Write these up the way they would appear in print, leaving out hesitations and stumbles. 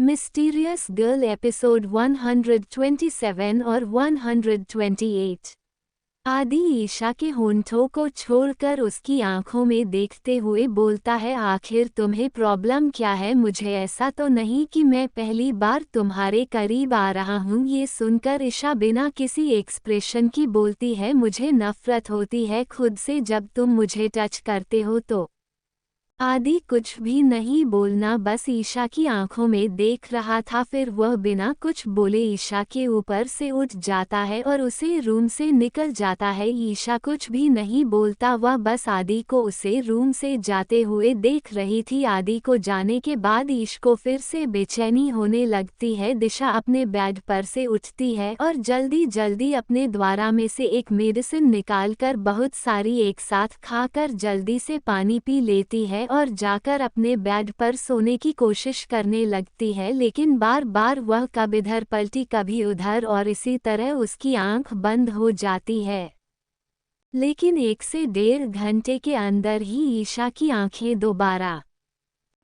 Mysterious girl episode 127 और 128। आदि ईशा के होंठों को छोड़कर उसकी आंखों में देखते हुए बोलता है, आखिर तुम्हें प्रॉब्लम क्या है? मुझे ऐसा तो नहीं कि मैं पहली बार तुम्हारे करीब आ रहा हूँ। ये सुनकर ईशा बिना किसी एक्सप्रेशन की बोलती है, मुझे नफरत होती है खुद से जब तुम मुझे टच करते हो तो। आदि कुछ भी नहीं बोलना, बस ईशा की आंखों में देख रहा था। फिर वह बिना कुछ बोले ईशा के ऊपर से उठ जाता है और उसे रूम से निकल जाता है। ईशा कुछ भी नहीं बोलता, वह बस आदि को उसे रूम से जाते हुए देख रही थी। आदि को जाने के बाद ईश को फिर से बेचैनी होने लगती है। दिशा अपने बेड पर से उठती है और जल्दी जल्दी अपने द्वारा में से एक मेडिसिन निकालकर बहुत सारी एक साथ खाकर जल्दी से पानी पी लेती है और जाकर अपने बेड पर सोने की कोशिश करने लगती है, लेकिन बार बार वह कब इधर पलटी कभी उधर और इसी तरह उसकी आंख बंद हो जाती है। लेकिन 1 से 1.5 घंटे के अंदर ही ईशा की आंखें दोबारा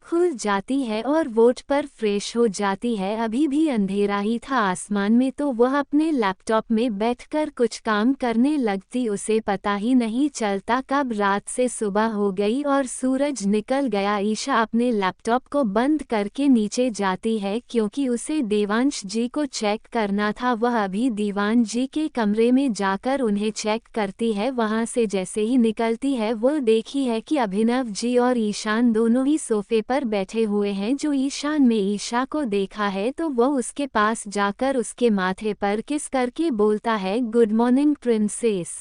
खुल जाती है और वोट पर फ्रेश हो जाती है। अभी भी अंधेरा ही था आसमान में, तो वह अपने लैपटॉप में बैठकर कुछ काम करने लगती। उसे पता ही नहीं चलता कब रात से सुबह हो गई और सूरज निकल गया। ईशा अपने लैपटॉप को बंद करके नीचे जाती है क्योंकि उसे देवांश जी को चेक करना था। वह अभी देवांश जी के कमरे में जाकर उन्हें चेक करती है। वहां से जैसे ही निकलती है वह देखी है कि अभिनव जी और ईशान दोनों ही सोफे पर बैठे हुए हैं। जो ईशान में ईशा को देखा है तो वह उसके पास जाकर उसके माथे पर किस करके बोलता है, गुड मॉर्निंग प्रिंसेस।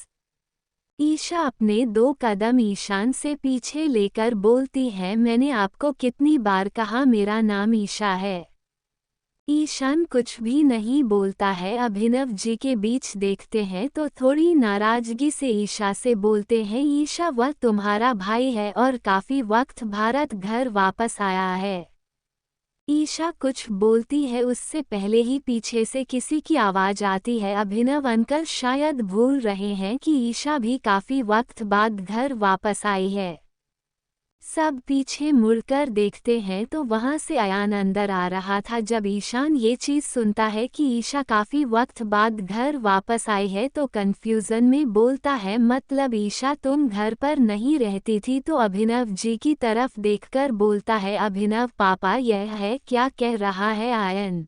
ईशा अपने 2 कदम ईशान से पीछे लेकर बोलती है, मैंने आपको कितनी बार कहा मेरा नाम ईशा है। ईशान कुछ भी नहीं बोलता है। अभिनव जी के बीच देखते हैं तो थोड़ी नाराजगी से ईशा से बोलते हैं, ईशा वह तुम्हारा भाई है और काफी वक्त भारत घर वापस आया है। ईशा कुछ बोलती है उससे पहले ही पीछे से किसी की आवाज आती है, अभिनव अंकल शायद भूल रहे हैं कि ईशा भी काफी वक्त बाद घर वापस आई है। सब पीछे मुड़कर देखते हैं तो वहां से अयान अंदर आ रहा था। जब ईशान ये चीज सुनता है कि ईशा काफी वक्त बाद घर वापस आई है तो कंफ्यूजन में बोलता है, मतलब ईशा तुम घर पर नहीं रहती थी? तो अभिनव जी की तरफ देखकर बोलता है, अभिनव पापा यह है क्या कह रहा है आयन?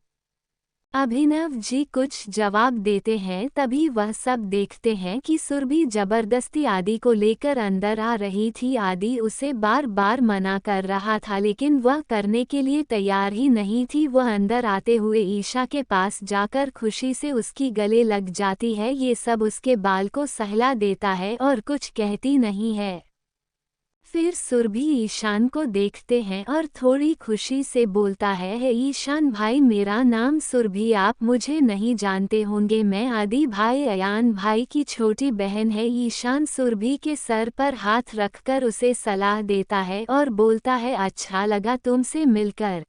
अभिनव जी कुछ जवाब देते हैं, तभी वह सब देखते हैं कि सुरभि जबरदस्ती आदि को लेकर अंदर आ रही थी। आदि उसे बार बार मना कर रहा था लेकिन वह करने के लिए तैयार ही नहीं थी। वह अंदर आते हुए ईशा के पास जाकर खुशी से उसकी गले लग जाती है। ये सब उसके बाल को सहला देता है और कुछ कहती नहीं है। फिर सुरभि ईशान को देखते हैं और थोड़ी खुशी से बोलता है, ईशान भाई मेरा नाम सुरभि, आप मुझे नहीं जानते होंगे, मैं आदि भाई अयान भाई की छोटी बहन है। ईशान सुरभि के सर पर हाथ रखकर उसे सलाह देता है और बोलता है, अच्छा लगा तुमसे मिलकर।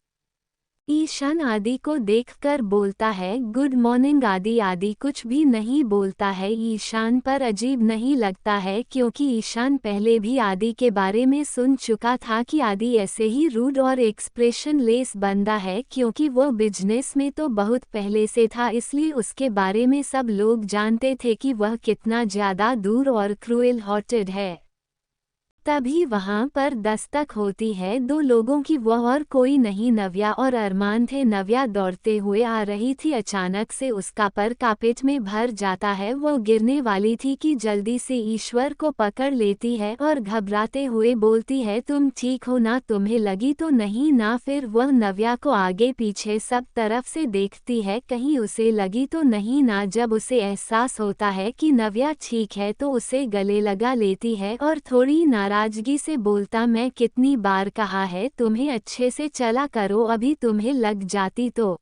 ईशान आदि को देखकर बोलता है, गुड मॉर्निंग आदि। आदि कुछ भी नहीं बोलता है। ईशान पर अजीब नहीं लगता है क्योंकि ईशान पहले भी आदि के बारे में सुन चुका था कि आदि ऐसे ही रूड और एक्सप्रेशन लेस बंदा है। क्योंकि वो बिजनेस में तो बहुत पहले से था, इसलिए उसके बारे में सब लोग जानते थे कि वह कितना ज्यादा दूर और क्रूएल हार्टेड है। तभी वहां पर दस्तक होती है 2 लोगों की, वह और कोई नहीं नव्या और अरमान थे। नव्या दौड़ते हुए आ रही थी, अचानक से उसका पर कार्पेट में भर जाता है। वह गिरने वाली थी कि जल्दी से ईश्वर को पकड़ लेती है और घबराते हुए बोलती है, तुम ठीक हो ना? तुम्हें लगी तो नहीं ना? फिर वह नव्या को आगे पीछे सब तरफ से देखती है, कहीं उसे लगी तो नहीं ना? जब उसे एहसास होता है कि नव्या ठीक है तो उसे गले लगा लेती है और थोड़ी नाराजगी से बोलता, मैं कितनी बार कहा है तुम्हें अच्छे से चला करो, अभी तुम्हें लग जाती तो।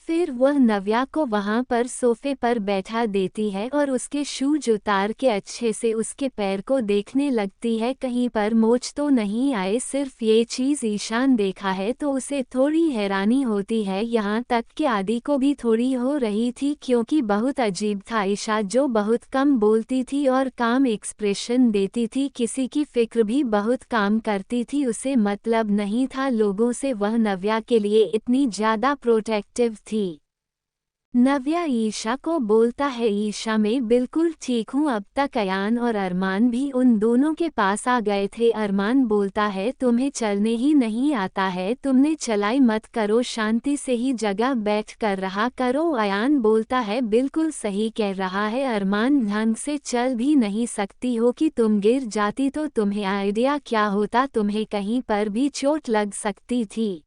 फिर वह नव्या को वहां पर सोफे पर बैठा देती है और उसके शूज उतार के अच्छे से उसके पैर को देखने लगती है कहीं पर मोच तो नहीं आए। सिर्फ ये चीज़ ईशान देखा है तो उसे थोड़ी हैरानी होती है, यहाँ तक कि आदि को भी थोड़ी हो रही थी क्योंकि बहुत अजीब था। ईशा जो बहुत कम बोलती थी और काम एक्सप्रेशन देती थी, किसी की फिक्र भी बहुत काम करती थी, उसे मतलब नहीं था लोगों से, वह नव्या के लिए इतनी ज़्यादा प्रोटेक्टिव थी। नव्या ईशा को बोलता है, ईशा मैं बिल्कुल ठीक हूँ। अब तक अयान और अरमान भी उन दोनों के पास आ गए थे। अरमान बोलता है तुम्हें चलने ही नहीं आता है, तुमने चलाई मत करो, शांति से ही जगह बैठ कर रहा करो। अयान बोलता है बिल्कुल सही कह रहा है अरमान, ढंग से चल भी नहीं सकती हो कि तुम गिर जाती तो तुम्हें आइडिया क्या होता, तुम्हें कहीं पर भी चोट लग सकती थी।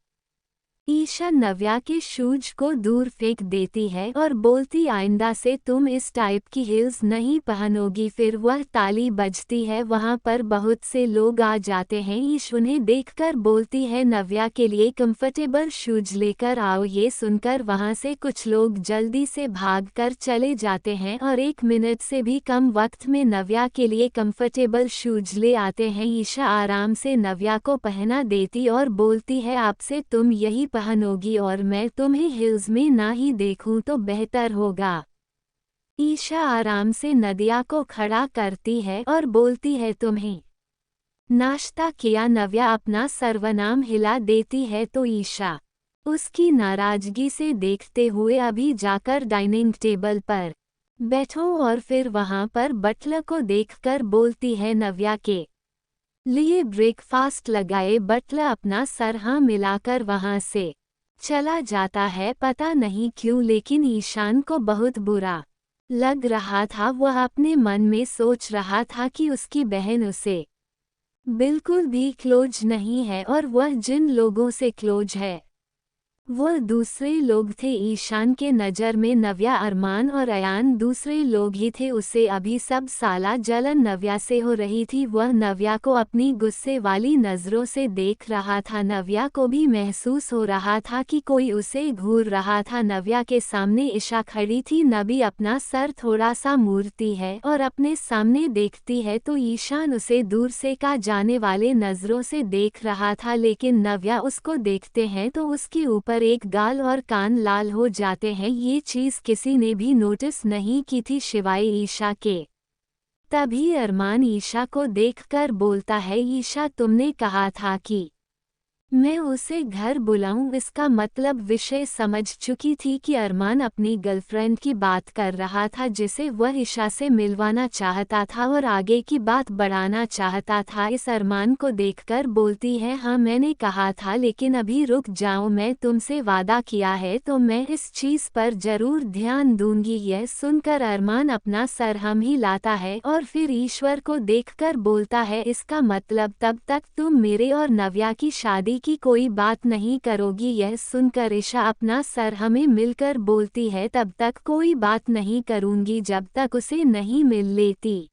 ईशा नव्या के शूज को दूर फेंक देती है और बोलती आइंदा से तुम इस टाइप की हील्स नहीं पहनोगी। फिर वह ताली बजती है, वहां पर बहुत से लोग आ जाते हैं। ईश उन्हें देखकर बोलती है नव्या के लिए कंफर्टेबल शूज लेकर आओ। ये सुनकर वहां से कुछ लोग जल्दी से भागकर चले जाते हैं और 1 मिनट से भी कम वक्त में नव्या के लिए कंफर्टेबल शूज ले आते हैं। ईशा आराम से नव्या को पहना देती और बोलती है आपसे तुम यही पहनोगी और मैं तुम्हें हिल्स में ना ही देखूं तो बेहतर होगा। ईशा आराम से नदिया को खड़ा करती है और बोलती है तुम्हें नाश्ता किया। नव्या अपना सर्वनाम हिला देती है तो ईशा उसकी नाराजगी से देखते हुए अभी जाकर डाइनिंग टेबल पर बैठो और फिर वहां पर बटलर को देखकर बोलती है नव्या के लिए ब्रेकफास्ट लगाए। बटलर अपना सर हाँ मिलाकर वहां से चला जाता है, पता नहीं क्यों लेकिन ईशान को बहुत बुरा लग रहा था। वह अपने मन में सोच रहा था कि उसकी बहन उसे बिल्कुल भी क्लोज नहीं है और वह जिन लोगों से क्लोज है वह दूसरे लोग थे। ईशान के नज़र में नव्या, अरमान और अयान दूसरे लोग ही थे। उसे अभी सब साला जलन नव्या से हो रही थी। वह नव्या को अपनी गुस्से वाली नज़रों से देख रहा था। नव्या को भी महसूस हो रहा था कि कोई उसे घूर रहा था। नव्या के सामने ईशा खड़ी थी, नबी अपना सर थोड़ा सा मूरती है और अपने सामने देखती है तो ईशान उसे दूर से का जाने वाले नज़रों से देख रहा था, लेकिन नव्या उसको देखते हैं तो उसके ऊपर एक गाल और कान लाल हो जाते हैं। ये चीज़ किसी ने भी नोटिस नहीं की थी सिवाय ईशा के। तभी अरमान ईशा को देखकर बोलता है ईशा तुमने कहा था कि मैं उसे घर बुलाऊं, इसका मतलब विषय समझ चुकी थी कि अरमान अपनी गर्लफ्रेंड की बात कर रहा था जिसे वह ईशा से मिलवाना चाहता था और आगे की बात बढ़ाना चाहता था। इस अरमान को देखकर बोलती है हाँ मैंने कहा था, लेकिन अभी रुक जाओ, मैं तुमसे वादा किया है तो मैं इस चीज़ पर जरूर ध्यान दूंगी। यह सुनकर अरमान अपना सर हम ही लाता है और फिर ईश्वर को देखकर बोलता है इसका मतलब तब तक तुम मेरे और नव्या की शादी की कोई बात नहीं करोगी। यह सुनकर ईशा अपना सर हमें मिलकर बोलती है तब तक कोई बात नहीं करूंगी जब तक उसे नहीं मिल लेती।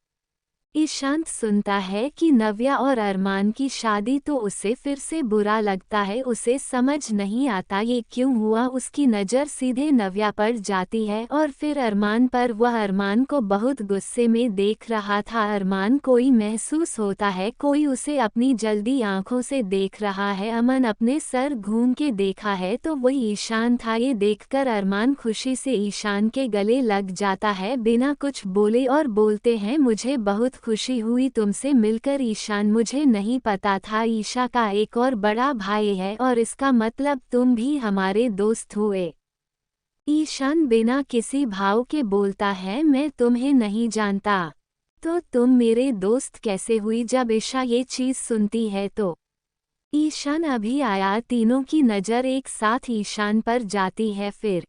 ईशांत सुनता है कि नव्या और अरमान की शादी तो उसे फिर से बुरा लगता है। उसे समझ नहीं आता ये क्यों हुआ। उसकी नज़र सीधे नव्या पर जाती है और फिर अरमान पर। वह अरमान को बहुत गुस्से में देख रहा था। अरमान कोई महसूस होता है कोई उसे अपनी जल्दी आंखों से देख रहा है। अमन अपने सर घूम के देखा है तो वही ईशान था। ये देखकर अरमान खुशी से ईशान के गले लग जाता है बिना कुछ बोले और बोलते हैं मुझे बहुत खुशी हुई तुमसे मिलकर ईशान, मुझे नहीं पता था ईशा का एक और बड़ा भाई है और इसका मतलब तुम भी हमारे दोस्त हुए। ईशान बिना किसी भाव के बोलता है मैं तुम्हें नहीं जानता तो तुम मेरे दोस्त कैसे हुई। जब ईशा ये चीज़ सुनती है तो ईशान अभी आया, तीनों की नज़र एक साथ ईशान पर जाती है। फिर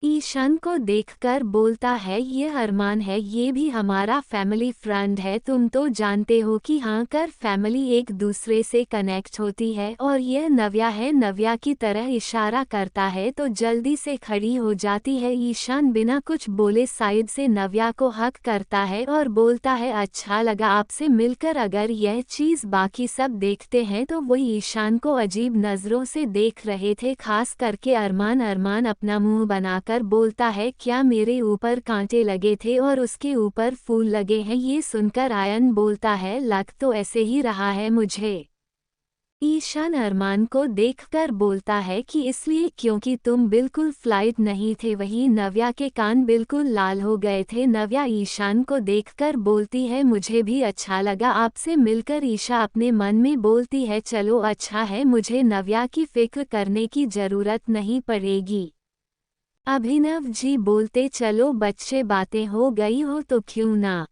ईशान को देखकर बोलता है, ये अरमान है, ये भी हमारा फैमिली फ्रेंड है। तुम तो जानते हो कि हाँ कर फैमिली एक दूसरे से कनेक्ट होती है। और यह नव्या है। नव्या की तरह इशारा करता है तो जल्दी से खड़ी हो जाती है। ईशान बिना कुछ बोले साइड से नव्या को हक करता है और बोलता है, अच्छा लगा आपसे मिलकर। अगर यह चीज़ बाकी सब देखते हैं तो वही ईशान को अजीब नज़रों से देख रहे थे, खास करके अरमान। अरमान अपना मुंह बनाकर बोलता है, क्या मेरे ऊपर कांटे लगे थे और उसके ऊपर फूल लगे हैं? ये सुनकर आयन बोलता है, लग तो ऐसे ही रहा है मुझे। ईशान अरमान को देखकर बोलता है कि इसलिए क्योंकि तुम बिल्कुल फ्लाइट नहीं थे। वहीं नव्या के कान बिल्कुल लाल हो गए थे। नव्या ईशान को देखकर बोलती है, मुझे भी अच्छा लगा आपसे मिलकर। ईशा अपने मन में बोलती है, चलो अच्छा है, मुझे नव्या की फिक्र करने की ज़रूरत नहीं पड़ेगी। अभिनव जी बोलते, चलो बच्चे, बातें हो गई हो तो क्यों ना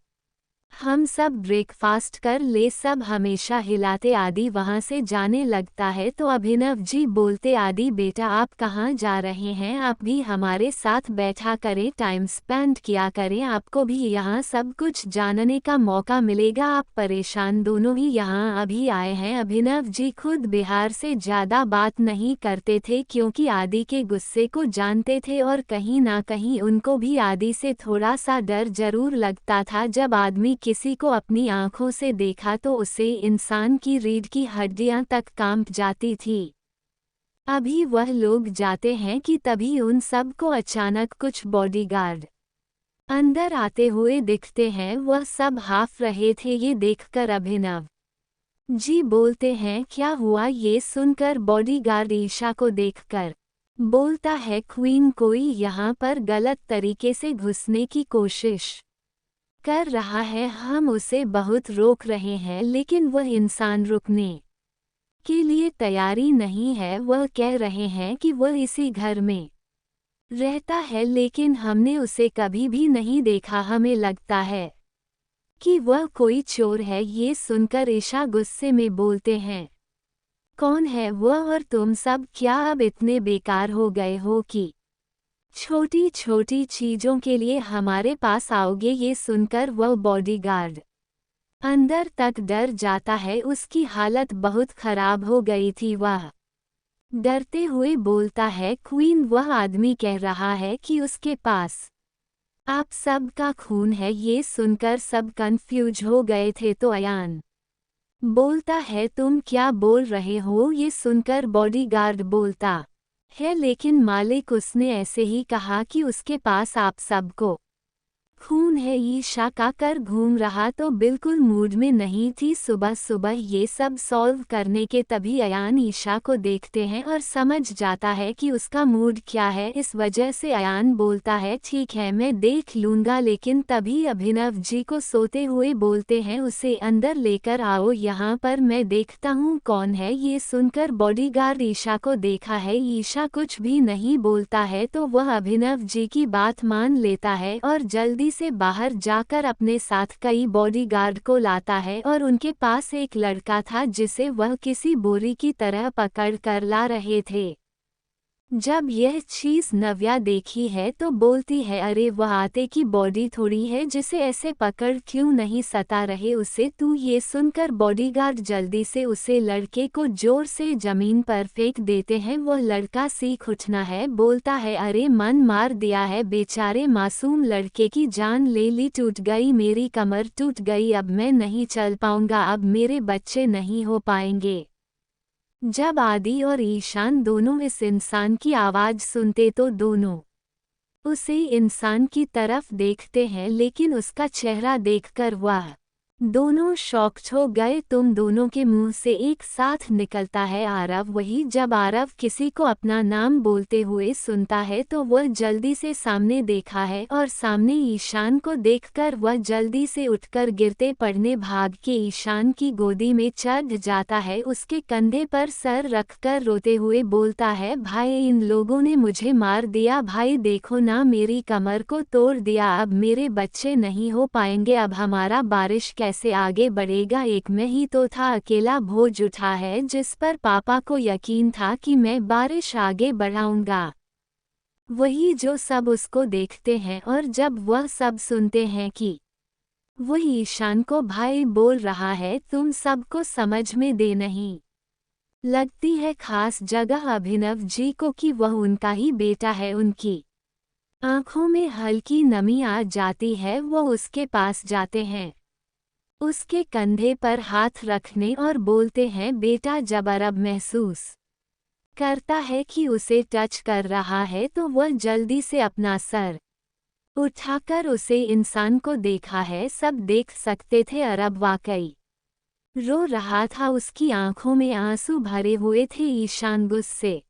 हम सब ब्रेकफास्ट कर ले। सब हमेशा हिलाते आदि वहाँ से जाने लगता है तो अभिनव जी बोलते, आदि बेटा आप कहाँ जा रहे हैं? आप भी हमारे साथ बैठा करें, टाइम स्पेंड किया करें, आपको भी यहाँ सब कुछ जानने का मौका मिलेगा। आप परेशान दोनों ही यहाँ अभी आए हैं। अभिनव जी खुद बिहार से ज़्यादा बात नहीं करते थे क्योंकि आदि के गुस्से को जानते थे और कहीं ना कहीं उनको भी आदि से थोड़ा सा डर जरूर लगता था। जब आदमी किसी को अपनी आंखों से देखा तो उसे इंसान की रीढ़ की हड्डियां तक कांप जाती थी। अभी वह लोग जाते हैं कि तभी उन सब को अचानक कुछ बॉडीगार्ड अंदर आते हुए दिखते हैं। वह सब हाफ रहे थे। ये देखकर अभिनव जी बोलते हैं, क्या हुआ? ये सुनकर बॉडीगार्ड ईशा को देखकर बोलता है, क्वीन कोई यहाँ पर गलत तरीके से घुसने की कोशिश कर रहा है। हम उसे बहुत रोक रहे हैं लेकिन वह इंसान रुकने के लिए तैयारी नहीं है। वह कह रहे हैं कि वह इसी घर में रहता है लेकिन हमने उसे कभी भी नहीं देखा। हमें लगता है कि वह कोई चोर है। ये सुनकर ईशा गुस्से में बोलते हैं, कौन है वह? और तुम सब क्या अब इतने बेकार हो गए हो कि छोटी छोटी चीजों के लिए हमारे पास आओगे? ये सुनकर वह बॉडीगार्ड अंदर तक डर जाता है। उसकी हालत बहुत खराब हो गई थी। वह डरते हुए बोलता है, क्वीन वह आदमी कह रहा है कि उसके पास आप सब का खून है। ये सुनकर सब कंफ्यूज हो गए थे तो अयान बोलता है, तुम क्या बोल रहे हो? ये सुनकर बॉडीगार्ड बोलता है, लेकिन मालिक उसने ऐसे ही कहा कि उसके पास आप सबको खून है। ईशा का कर घूम रहा तो बिल्कुल मूड में नहीं थी। सुबह सुबह ये सब सॉल्व करने के तभी अयान ईशा को देखते हैं और समझ जाता है कि उसका मूड क्या है। इस वजह से अयान बोलता है, ठीक है मैं देख लूँगा। लेकिन तभी अभिनव जी को सोते हुए बोलते हैं, उसे अंदर लेकर आओ, यहाँ पर मैं देखता हूँ कौन है। ये सुनकर बॉडीगार्ड ईशा को देखा है। ईशा कुछ भी नहीं बोलता है तो वह अभिनव जी की बात मान लेता है और जल्दी से बाहर जाकर अपने साथ कई बॉडीगार्ड को लाता है। और उनके पास एक लड़का था जिसे वह किसी बोरी की तरह पकड़ कर ला रहे थे। जब यह चीज़ नव्या देखी है तो बोलती है, अरे वह आते की बॉडी थोड़ी है, जिसे ऐसे पकड़ क्यों नहीं सता रहे उसे तू? ये सुनकर बॉडीगार्ड जल्दी से उसे लड़के को जोर से जमीन पर फेंक देते हैं। वह लड़का सीख उठना है, बोलता है, अरे मन मार दिया है बेचारे मासूम लड़के की जान ले ली। टूट गई मेरी कमर, टूट गई, अब मैं नहीं चल पाऊंगा, अब मेरे बच्चे नहीं हो पाएंगे। जब आदि और ईशान दोनों इस इंसान की आवाज़ सुनते तो दोनों उसे इंसान की तरफ देखते हैं, लेकिन उसका चेहरा देखकर वह दोनों शॉक्ड हो गए। तुम दोनों के मुंह से एक साथ निकलता है आरव। वही जब आरव किसी को अपना नाम बोलते हुए सुनता है तो वह जल्दी से सामने देखा है और सामने ईशान को देखकर वह जल्दी से उठकर गिरते पड़ने भाग के ईशान की गोदी में चढ़ जाता है। उसके कंधे पर सर रखकर रोते हुए बोलता है, भाई इन लोगों ने मुझे मार दिया, भाई देखो ना मेरी कमर को तोड़ दिया, अब मेरे बच्चे नहीं हो पाएंगे, अब हमारा बारिश कैसे आगे बढ़ेगा? एक मैं ही तो था, अकेला बोझ उठा है जिस पर पापा को यकीन था कि मैं बारिश आगे बढ़ाऊंगा। वही जो सब उसको देखते हैं और जब वह सब सुनते हैं कि वही ईशान को भाई बोल रहा है तुम सबको समझ में दे नहीं लगती है खास जगह अभिनव जी को कि वह उनका ही बेटा है। उनकी आंखों में हल्की नमी आ जाती है। वो उसके पास जाते हैं, उसके कंधे पर हाथ रखने और बोलते हैं बेटा जब अरब महसूस करता है कि उसे टच कर रहा है तो वह जल्दी से अपना सर उठाकर उसे इंसान को देखा है। सब देख सकते थे अरब वाकई रो रहा था, उसकी आंखों में आंसू भरे हुए थे। ईशान गुस्से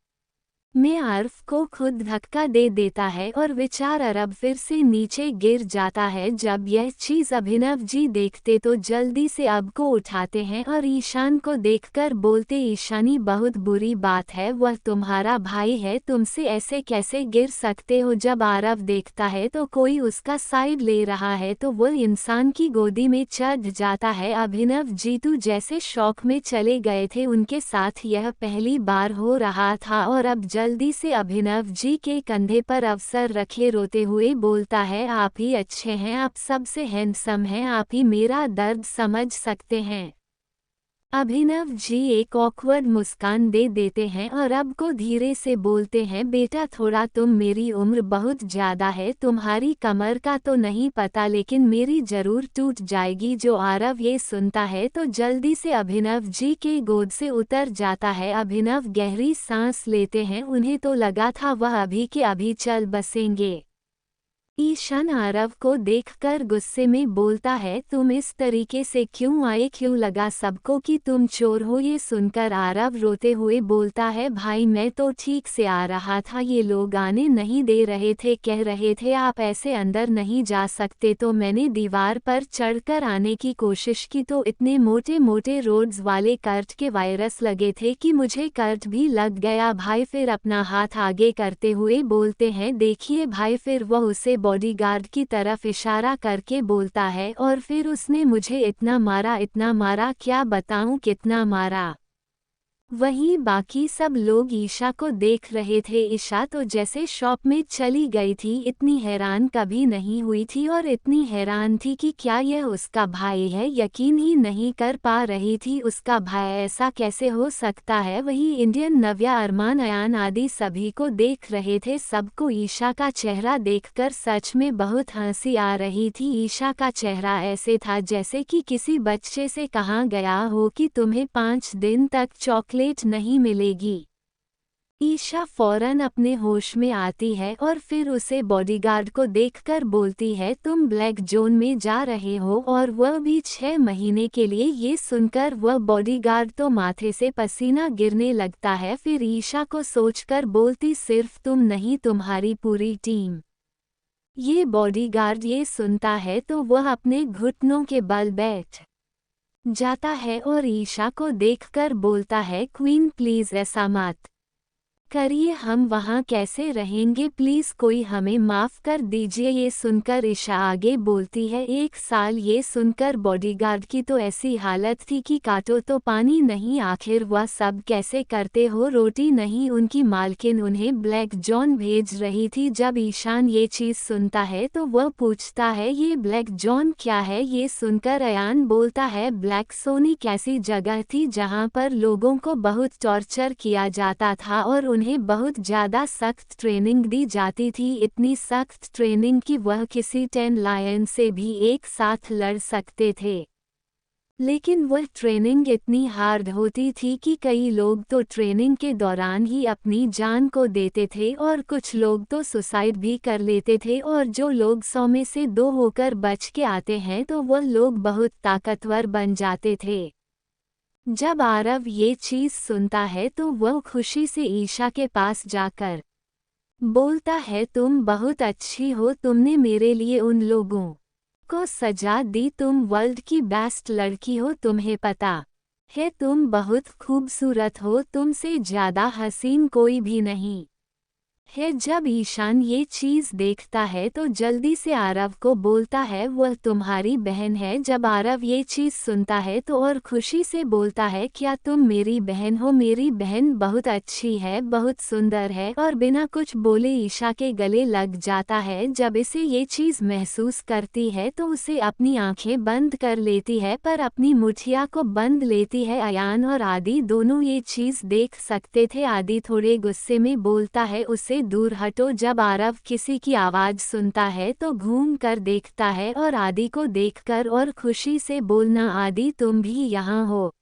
में आर्फ को खुद धक्का दे देता है और विचार अरब फिर से नीचे गिर जाता है। जब यह चीज़ अभिनव जी देखते तो जल्दी से अब को उठाते हैं और ईशान को देखकर बोलते ईशानी बहुत बुरी बात है, वह तुम्हारा भाई है, तुमसे ऐसे कैसे गिर सकते हो। जब आरव देखता है तो कोई उसका साइड ले रहा है तो वह इंसान की गोदी में चढ़ जाता है। अभिनव जीतू जैसे शौक में चले गए थे, उनके साथ यह पहली बार हो रहा था और अब जल्दी से अभिनव जी के कंधे पर अवसर रखे रोते हुए बोलता है आप ही अच्छे हैं, आप सबसे हैंडसम हैं, आप ही मेरा दर्द समझ सकते हैं। अभिनव जी एक ऑकवर्ड मुस्कान दे देते हैं और अब को धीरे से बोलते हैं बेटा थोड़ा तुम मेरी उम्र बहुत ज़्यादा है, तुम्हारी कमर का तो नहीं पता लेकिन मेरी ज़रूर टूट जाएगी। जो आरव ये सुनता है तो जल्दी से अभिनव जी के गोद से उतर जाता है। अभिनव गहरी सांस लेते हैं, उन्हें तो लगा था वह अभी के अभी चल बसेंगे। ईशान आरव को देखकर गुस्से में बोलता है तुम इस तरीके से क्यों आए, क्यों लगा सबको कि तुम चोर हो। ये सुनकर आरव रोते हुए बोलता है भाई मैं तो ठीक से आ रहा था, ये लोग आने नहीं दे रहे थे, कह रहे थे आप ऐसे अंदर नहीं जा सकते तो मैंने दीवार पर चढ़कर आने की कोशिश की तो इतने मोटे मोटे रोड्स वाले कर्ट के वायरस लगे थे कि मुझे कर्ट भी लग गया भाई। फिर अपना हाथ आगे करते हुए बोलते हैं देखिए भाई। फिर वह उसे बॉडीगार्ड की तरफ इशारा करके बोलता है और फिर उसने मुझे इतना मारा क्या बताऊं कितना मारा। वहीं बाकी सब लोग ईशा को देख रहे थे। ईशा तो जैसे शॉप में चली गई थी, इतनी हैरान कभी नहीं हुई थी और इतनी हैरान थी कि क्या यह उसका भाई है, यकीन ही नहीं कर पा रही थी उसका भाई ऐसा कैसे हो सकता है। वही इंडियन नव्या अरमान अयान आदि सभी को देख रहे थे। सबको ईशा का चेहरा देखकर सच में बहुत हंसी आ रही थी। ईशा का चेहरा ऐसे था जैसे कि किसी बच्चे से कहा गया हो कि तुम्हें 5 दिन तक चॉकलेट नहीं मिलेगी। ईशा फौरन अपने होश में आती है और फिर उसे बॉडीगार्ड को देखकर बोलती है तुम ब्लैक जोन में जा रहे हो और वह भी 6 महीने के लिए। ये सुनकर वह बॉडीगार्ड तो माथे से पसीना गिरने लगता है। फिर ईशा को सोचकर बोलती सिर्फ तुम नहीं तुम्हारी पूरी टीम। ये बॉडीगार्ड ये सुनता है तो वह अपने घुटनों के बल बैठ जाता है और ईशा को देखकर बोलता है क्वीन प्लीज ऐसा मत करिए, हम वहाँ कैसे रहेंगे, प्लीज़ कोई हमें माफ़ कर दीजिए। ये सुनकर ईशा आगे बोलती है 1 साल। ये सुनकर बॉडीगार्ड की तो ऐसी हालत थी कि काटो तो पानी नहीं, आखिर वह सब कैसे करते हो, रोटी नहीं उनकी मालकिन उन्हें ब्लैक जॉन भेज रही थी। जब ईशान ये चीज़ सुनता है तो वह पूछता है ये ब्लैक जॉन क्या है। ये सुनकर अयान बोलता है ब्लैक सोनी कैसी जगह थी जहाँ पर लोगों को बहुत टॉर्चर किया जाता था और उन्हें बहुत ज़्यादा सख्त ट्रेनिंग दी जाती थी, इतनी सख्त ट्रेनिंग कि वह किसी 10 लायन से भी एक साथ लड़ सकते थे। लेकिन वह ट्रेनिंग इतनी हार्ड होती थी कि कई लोग तो ट्रेनिंग के दौरान ही अपनी जान को देते थे और कुछ लोग तो सुसाइड भी कर लेते थे। और जो लोग 100 में से 2 होकर बच के आते हैं तो वह लोग बहुत ताकतवर बन जाते थे। जब आरव ये चीज़ सुनता है तो वह खुशी से ईशा के पास जाकर बोलता है तुम बहुत अच्छी हो, तुमने मेरे लिए उन लोगों को सजा दी, तुम वर्ल्ड की बेस्ट लड़की हो, तुम्हें पता है तुम बहुत खूबसूरत हो, तुमसे ज़्यादा हसीन कोई भी नहीं। है। जब ईशान ये चीज देखता है तो जल्दी से आरव को बोलता है वह तुम्हारी बहन है। जब आरव ये चीज सुनता है तो और खुशी से बोलता है क्या तुम मेरी बहन हो? मेरी बहन बहुत अच्छी है, बहुत सुंदर है। और बिना कुछ बोले ईशा के गले लग जाता है। जब इसे ये चीज महसूस करती है तो उसे अपनी आंखें बंद कर लेती है, पर अपनी मुठिया को बंद लेती है। अयान और आदि दोनों ये चीज देख सकते थे। आदि थोड़े गुस्से में बोलता है उसे दूर हटो। जब आरव किसी की आवाज सुनता है तो घूम कर देखता है और आदि को देखकर और खुशी से बोलना आदि तुम भी यहाँ हो।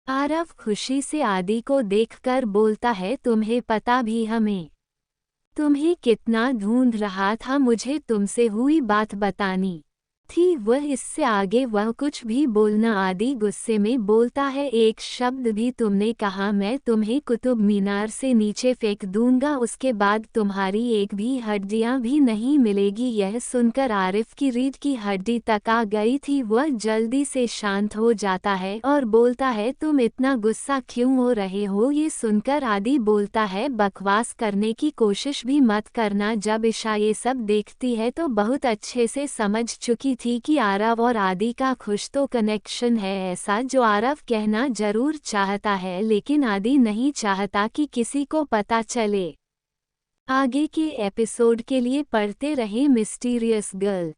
आरव खुशी से आदि को देखकर बोलता है तुम्हें पता भी हमें तुम्हें कितना ढूंढ रहा था, मुझे तुमसे हुई बात बतानी थी। वह इससे आगे वह कुछ भी बोलना आदि गुस्से में बोलता है एक शब्द भी तुमने कहा मैं तुम्हें कुतुब मीनार से नीचे फेंक दूंगा, उसके बाद तुम्हारी एक भी हड्डियां भी नहीं मिलेगी। यह सुनकर आरिफ की रीढ़ की हड्डी तक आ गई थी। वह जल्दी से शांत हो जाता है और बोलता है तुम इतना गुस्सा क्यों हो रहे हो? ये सुनकर आदि बोलता है बकवास करने की कोशिश भी मत करना। जब ईशा ये सब देखती है तो बहुत अच्छे से समझ चुकी थी कि आरव और आदि का कुछ तो कनेक्शन है, ऐसा जो आरव कहना जरूर चाहता है लेकिन आदि नहीं चाहता कि किसी को पता चले। आगे के एपिसोड के लिए पढ़ते रहें मिस्टीरियस गर्ल।